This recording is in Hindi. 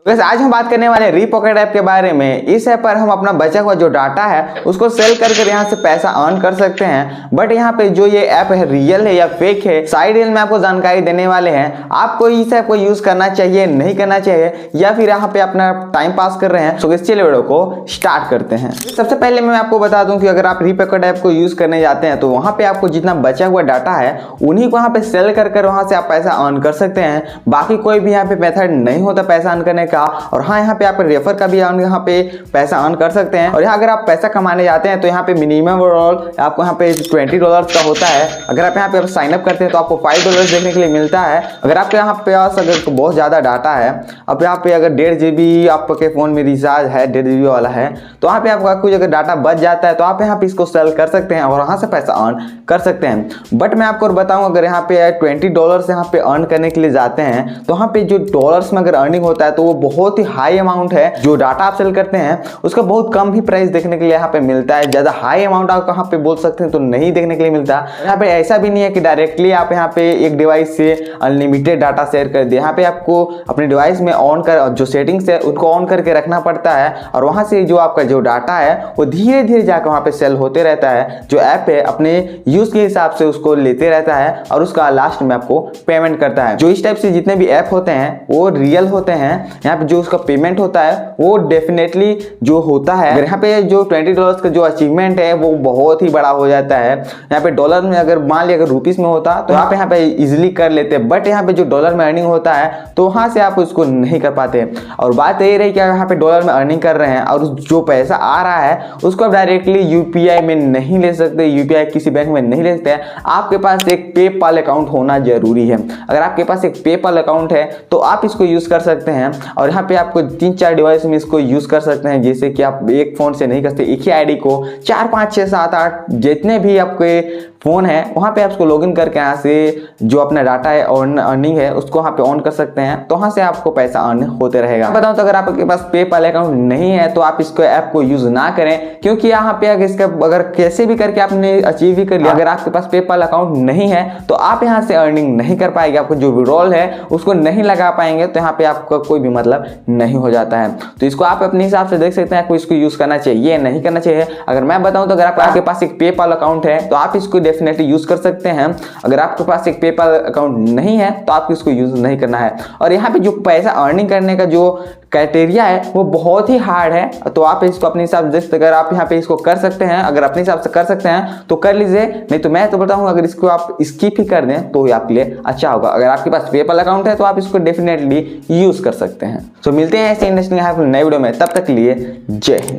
वैसे आज हम बात करने वाले हैं रीपॉकेट ऐप के बारे में। इस ऐप पर हम अपना बचा हुआ जो डाटा है उसको सेल करके यहाँ से पैसा अर्न कर सकते हैं। बट यहाँ पे जो ये ऐप है रियल है या फेक है, साइड डिटेल में आपको जानकारी देने वाले हैं। आपको इस ऐप को यूज करना चाहिए नहीं करना चाहिए, या फिर यहाँ पे अपना टाइम पास कर रहे हैं। तो चलिए वीडियो को स्टार्ट करते हैं। सबसे पहले मैं आपको बता दूं कि अगर आप रीपॉकेट ऐप को यूज करने जाते हैं तो वहां पे आपको जितना बचा हुआ डाटा है उन्हीं को वहां पे सेल कर वहां से आप पैसा अर्न कर सकते हैं। बाकी कोई भी यहाँ पे मेथड नहीं होता पैसा अर्न करने का। और हाँ, यहाँ पे आप रेफर का भी यहाँ पे पैसा अर्न कर सकते हैं। और यहाँ अगर आप पैसा कमाने जाते हैं तो यहाँ पे मिनिमम रोल आपको यहाँ पे $20 का होता है। अगर आप यहाँ पे साइन अप करते हैं तो आपको $5 देखने के लिए मिलता है। अगर आपके यहाँ पे अगर बहुत ज़्यादा डाटा है, अब यहाँ पे अगर 1.5 GB आपके फ़ोन में रिचार्ज है, 1.5 GB वाला है, तो वहाँ पे आपका कुछ अगर डाटा बच जाता है तो आप यहाँ पे इसको सेल कर सकते हैं और वहाँ से पैसा अर्न कर सकते हैं। बट मैं आपको बताऊँ, अगर यहाँ पे $20 यहाँ पे अर्न करने के लिए जाते हैं तो वहाँ पे जो डॉलर्स में अगर अर्निंग होता है तो वो बहुत ही हाई अमाउंट है। जो डाटा आप सेल करते हैं उसका बहुत कम ही प्राइस देखने के लिए यहाँ पे मिलता है। ज़्यादा हाई अमाउंट आप कहाँ पे बोल सकते हैं तो नहीं देखने के लिए मिलता। यहाँ पे ऐसा भी नहीं है कि डायरेक्टली आप यहाँ पे एक डिवाइस से अनलिमिटेड डाटा शेयर कर दे। यहाँ पे आपको अपने डिवाइस में ऑन कर जो सेटिंग्स है उनको ऑन करके रखना पड़ता है और वहाँ से जो आपका जो डाटा है वो धीरे धीरे जाकर वहाँ पे सेल होते रहता है। जो ऐप है अपने यूज के हिसाब से उसको लेते रहता है और उसका लास्ट में आपको पेमेंट करता है। जो इस टाइप से जितने भी ऐप होते हैं वो रियल होते हैं। यहाँ पे जो उसका पेमेंट होता है वो डेफिनेटली जो होता है, अगर यहाँ पे जो $20 का जो अचीवमेंट है वो बहुत ही बड़ा हो जाता है। यहाँ पे डॉलर में अगर मान लिया अगर रुपीस में होता तो आप यहाँ पे इजिली कर लेते, बट यहाँ पे जो डॉलर में अर्निंग होता है तो वहां से आप उसको नहीं कर पाते। और बात ये रही कि यहाँ पे डॉलर में अर्निंग कर रहे हैं और जो पैसा आ रहा है उसको आप डायरेक्टली यूपीआई में नहीं ले सकते, यूपीआई किसी बैंक में नहीं ले सकते। आपके पास एक पेपाल अकाउंट होना जरूरी है। अगर आपके पास एक पेपाल अकाउंट है तो आप इसको यूज कर सकते हैं और यहाँ पे आपको 3-4 डिवाइस में इसको यूज कर सकते हैं। जैसे कि आप एक फोन से नहीं कर सकते, एक ही आईडी को 4, 5, 6, 7, 8 जितने भी आपके फोन है वहाँ पे आप उसको लॉगिन करके यहाँ से जो अपना डाटा है और अर्निंग है उसको वहाँ पे ऑन कर सकते हैं, तो वहाँ से आपको पैसा अर्न होते रहेगा। बताऊँ तो अगर आपके पास पेपाल अकाउंट नहीं है तो आप इसको ऐप को यूज ना करें, क्योंकि यहाँ पे अगर इसका अगर कैसे भी करके आपने अचीव भी कर लिया, अगर आपके पास पेपाल अकाउंट नहीं है तो आप यहाँ से अर्निंग नहीं कर पाएंगे। आपको जो विड्रॉल है उसको नहीं लगा पाएंगे, तो यहाँ पे आपका कोई भी मतलब नहीं हो जाता है। तो इसको आप अपने हिसाब से देख सकते हैं, आपको इसको यूज करना चाहिए नहीं करना चाहिए। अगर मैं बताऊँ तो अगर आपके पास एक पेपाल अकाउंट है तो आप इसको डेफिनेटली यूज कर सकते हैं। अगर आपके पास एक पेपाल अकाउंट नहीं है तो आपको इसको यूज नहीं करना है। और यहाँ पे जो पैसा अर्निंग करने का जो क्राइटेरिया है वो बहुत ही हार्ड है, तो आप इसको अपने हिसाब से देख सकते हैं। अगर आप यहाँ पे इसको कर सकते हैं, अगर अपने हिसाब से कर सकते हैं तो कर लीजिए, नहीं तो मैं तो बताऊंगा अगर इसको आप स्किप ही कर दें तो ही आपके लिए अच्छा होगा। अगर आपके पास पेपाल अकाउंट है तो आप इसको डेफिनेटली यूज कर सकते हैं। तो मिलते हैं ऐसे इंटरेस्टिंग नए वीडियो में, तब तक के लिए जय हिंद।